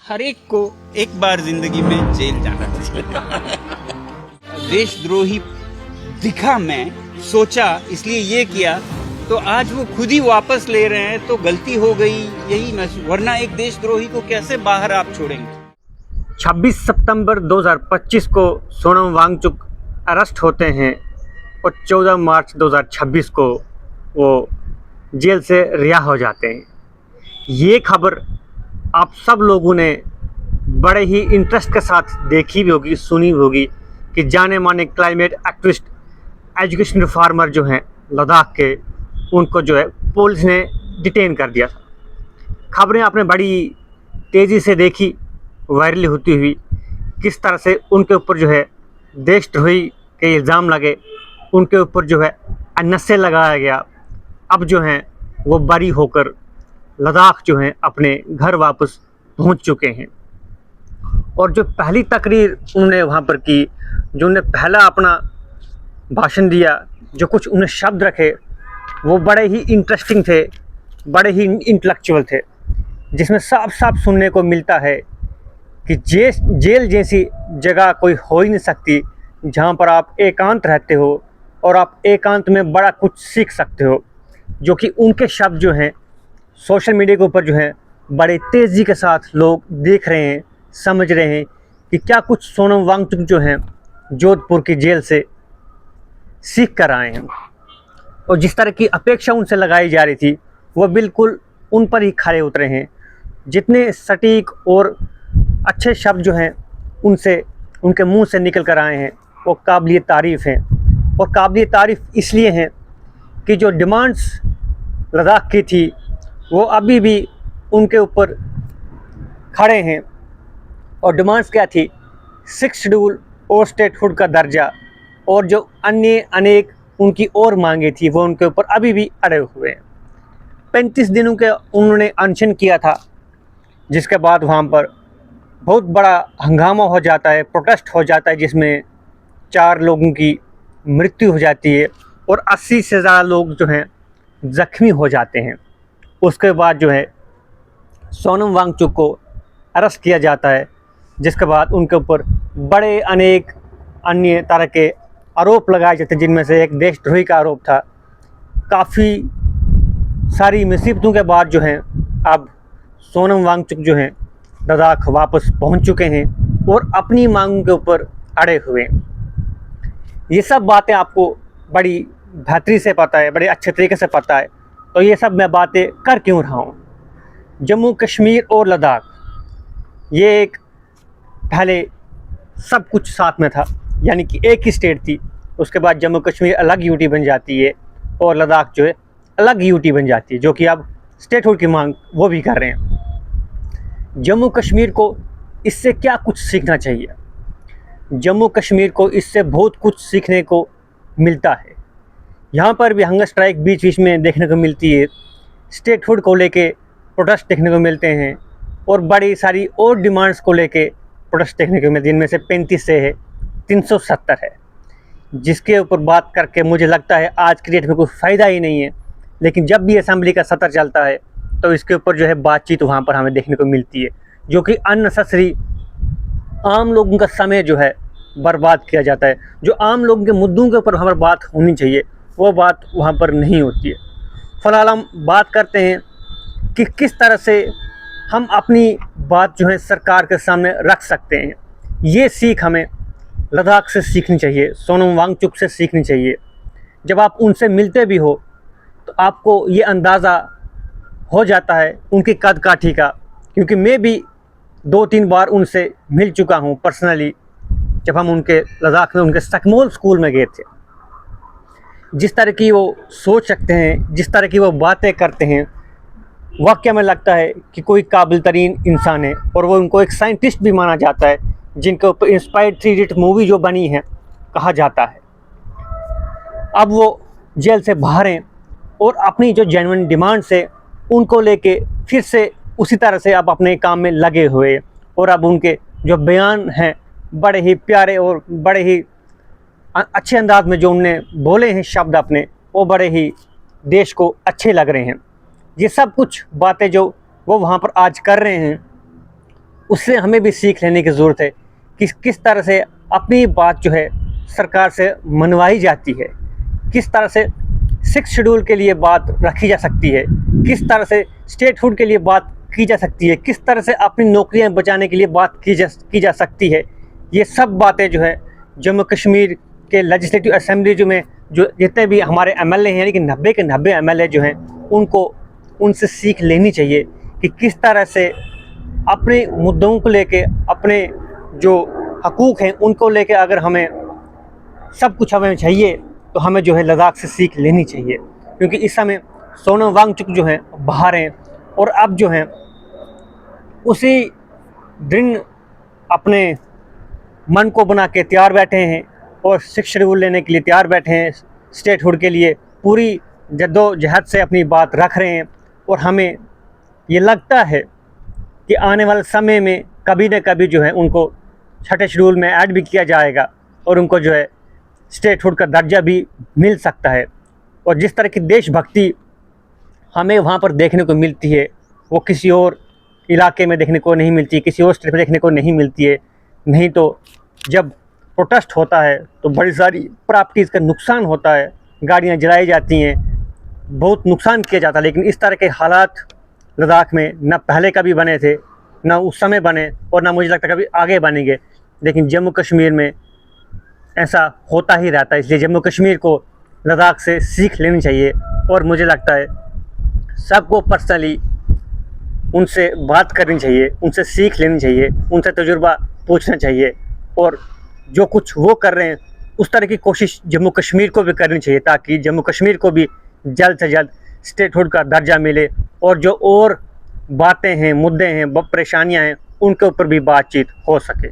हर एक को एक बार जिंदगी में जेल जाना चाहिए। देशद्रोही दिखा, मैं सोचा इसलिए ये किया, तो आज वो खुद ही वापस ले रहे हैं, तो गलती हो गई यही महसूस, वरना एक देशद्रोही को कैसे बाहर आप छोड़ेंगे। 26 सितंबर 2025 को सोनम वांगचुक अरेस्ट होते हैं और 14 मार्च 2026 को वो जेल से रिहा हो जाते हैं। ये खबर आप सब लोगों ने बड़े ही इंटरेस्ट के साथ देखी भी होगी, सुनी भी होगी कि जाने माने क्लाइमेट एक्टिविस्ट, एजुकेशन रिफॉर्मर जो हैं लद्दाख के, उनको जो है पुलिस ने डिटेन कर दिया था। खबरें आपने बड़ी तेज़ी से देखी, वायरल होती हुई, किस तरह से उनके ऊपर जो है देशद्रोही के इल्ज़ाम लगे, उनके ऊपर जो है नशे लगाया गया। अब जो हैं वो बरी होकर लद्दाख जो हैं अपने घर वापस पहुंच चुके हैं। और जो पहली तकरीर उन्होंने वहाँ पर की, जो उन्होंने पहला अपना भाषण दिया, जो कुछ उन्हें शब्द रखे, वो बड़े ही इंटरेस्टिंग थे, बड़े ही इंटेलेक्चुअल थे, जिसमें साफ साफ सुनने को मिलता है कि जेल जैसी जगह कोई हो ही नहीं सकती जहाँ पर आप एकांत रहते हो और आप एकांत में बड़ा कुछ सीख सकते हो। जो कि उनके शब्द जो हैं सोशल मीडिया के ऊपर जो हैं बड़े तेज़ी के साथ लोग देख रहे हैं, समझ रहे हैं कि क्या कुछ सोनम वांगचुक जो हैं जोधपुर की जेल से सीख कर आए हैं। और जिस तरह की अपेक्षा उनसे लगाई जा रही थी, वो बिल्कुल उन पर ही खरे उतरे हैं। जितने सटीक और अच्छे शब्द जो हैं उनसे, उनके मुंह से निकल कर आए हैं, वो काबिल तारीफ़ हैं। और काबिल तारीफ़ इसलिए हैं कि जो डिमांड्स लद्दाख की थी वो अभी भी उनके ऊपर खड़े हैं। और डिमांड्स क्या थी? 6 शेड्यूल और स्टेटहुड का दर्जा, और जो अन्य अनेक उनकी और मांगे थी वो उनके ऊपर अभी भी अड़े हुए हैं। 35 दिनों के उन्होंने अनशन किया था, जिसके बाद वहाँ पर बहुत बड़ा हंगामा हो जाता है, प्रोटेस्ट हो जाता है, जिसमें 4 लोगों की मृत्यु हो जाती है और 80 से ज़्यादा लोग जो हैं ज़ख्मी हो जाते हैं। उसके बाद जो है सोनम वांगचुक को अरेस्ट किया जाता है, जिसके बाद उनके ऊपर बड़े अनेक अन्य तरह के आरोप लगाए जाते हैं, जिनमें से एक देशद्रोही का आरोप था। काफ़ी सारी मुसीबतों के बाद जो हैं अब सोनम वांगचुक जो हैं लद्दाख वापस पहुंच चुके हैं और अपनी मांगों के ऊपर अड़े हुए हैं। ये सब बातें आपको बड़ी बेहतरी से पता है, बड़े अच्छे तरीके से पता है, तो ये सब मैं बातें कर क्यों रहा हूँ। जम्मू कश्मीर और लद्दाख, ये एक पहले सब कुछ साथ में था, यानी कि एक ही स्टेट थी। उसके बाद जम्मू कश्मीर अलग यूटी बन जाती है और लद्दाख जो है अलग यूटी बन जाती है, जो कि अब स्टेटहुड की मांग वो भी कर रहे हैं। जम्मू कश्मीर को इससे क्या कुछ सीखना चाहिए? जम्मू कश्मीर को इससे बहुत कुछ सीखने को मिलता है। यहाँ पर भी हंगर स्ट्राइक बीच बीच में देखने को मिलती है, स्टेटहुड को लेके प्रोटेस्ट देखने को मिलते हैं, और बड़ी सारी और डिमांड्स को लेके प्रोटेस्ट देखने को मिलती है। इनमें से 35 से है 370 है, जिसके ऊपर बात करके मुझे लगता है आज की डेट में कोई फ़ायदा ही नहीं है। लेकिन जब भी असेंबली का सत्र चलता है तो इसके ऊपर जो है बातचीत वहाँ पर हमें देखने को मिलती है, जो कि अननेसेसरी आम लोगों का समय जो है बर्बाद किया जाता है। जो आम लोगों के मुद्दों के ऊपर हमारी बात होनी चाहिए वो बात वहाँ पर नहीं होती है। फ़िलहाल हम बात करते हैं कि किस तरह से हम अपनी बात जो है सरकार के सामने रख सकते हैं। ये सीख हमें लद्दाख से सीखनी चाहिए, सोनम वांगचुक से सीखनी चाहिए। जब आप उनसे मिलते भी हो तो आपको ये अंदाज़ा हो जाता है उनकी कद काठी का, क्योंकि मैं भी 2-3 बार उनसे मिल चुका हूँ पर्सनली, जब हम उनके लद्दाख में उनके सकमोल स्कूल में गए थे। जिस तरह की वो सोच रखते हैं, जिस तरह की वो बातें करते हैं, वाकई में लगता है कि कोई काबिल तरीन इंसान है। और वो उनको एक साइंटिस्ट भी माना जाता है, जिनके ऊपर इंस्पायर्ड 3 इडियट मूवी जो बनी है कहा जाता है। अब वो जेल से बाहर हैं और अपनी जो जेन्युइन डिमांड्स है उनको लेके फिर से उसी तरह से अब अपने काम में लगे हुए। और अब उनके जो बयान हैं बड़े ही प्यारे और बड़े ही अच्छे अंदाज में जो उनने बोले हैं शब्द अपने, वो बड़े ही देश को अच्छे लग रहे हैं। ये सब कुछ बातें जो वो वहाँ पर आज कर रहे हैं, उससे हमें भी सीख लेने की ज़रूरत है कि किस तरह से अपनी बात जो है सरकार से मनवाई जाती है, किस तरह से 6 शेड्यूल के लिए बात रखी जा सकती है, किस तरह से स्टेटहुड के लिए बात की जा सकती है, किस तरह से अपनी नौकरियां बचाने के लिए बात की जा सकती है। ये सब बातें जो है जम्मू कश्मीर के लेजिस्लेटिव असेंबली जो में जो जितने भी हमारे एमएलए हैं, यानी कि 90 के 90 एमएलए जो हैं, उनको उनसे सीख लेनी चाहिए कि किस तरह से अपने मुद्दों को लेके, अपने जो हकूक़ हैं उनको लेके अगर हमें सब कुछ हमें चाहिए तो हमें जो है लद्दाख से सीख लेनी चाहिए। क्योंकि इस समय सोनम वांगचुक जो हैं बाहर हैं और अब जो हैं उसी दिन अपने मन को बना के तैयार बैठे हैं और 6 शेड्यूल लेने के लिए तैयार बैठे हैं, स्टेटहुड के लिए पूरी जद्दोजहद से अपनी बात रख रहे हैं। और हमें ये लगता है कि आने वाले समय में कभी न कभी जो है उनको 6ठे शेड्यूल में ऐड भी किया जाएगा और उनको जो है स्टेटहुड का दर्जा भी मिल सकता है। और जिस तरह की देशभक्ति हमें वहाँ पर देखने को मिलती है वो किसी और इलाके में देखने को नहीं मिलती, किसी और स्टेट में देखने को नहीं मिलती है। नहीं तो जब प्रोटेस्ट होता है तो बड़ी सारी प्रॉपर्टीज़ का नुकसान होता है, गाड़ियाँ जलाई जाती हैं, बहुत नुकसान किया जाता है। लेकिन इस तरह के हालात लद्दाख में न पहले कभी बने थे, न उस समय बने और न मुझे लगता कभी आगे बनेंगे। लेकिन जम्मू कश्मीर में ऐसा होता ही रहता है, इसलिए जम्मू कश्मीर को लद्दाख से सीख लेनी चाहिए। और मुझे लगता है सबको पर्सनली उनसे बात करनी चाहिए, उनसे सीख लेनी चाहिए, उनसे तजुर्बा पूछना चाहिए और जो कुछ वो कर रहे हैं उस तरह की कोशिश जम्मू कश्मीर को भी करनी चाहिए, ताकि जम्मू कश्मीर को भी जल्द से जल्द स्टेटहुड का दर्जा मिले और जो और बातें हैं, मुद्दे हैं, परेशानियां हैं, उनके ऊपर भी बातचीत हो सके।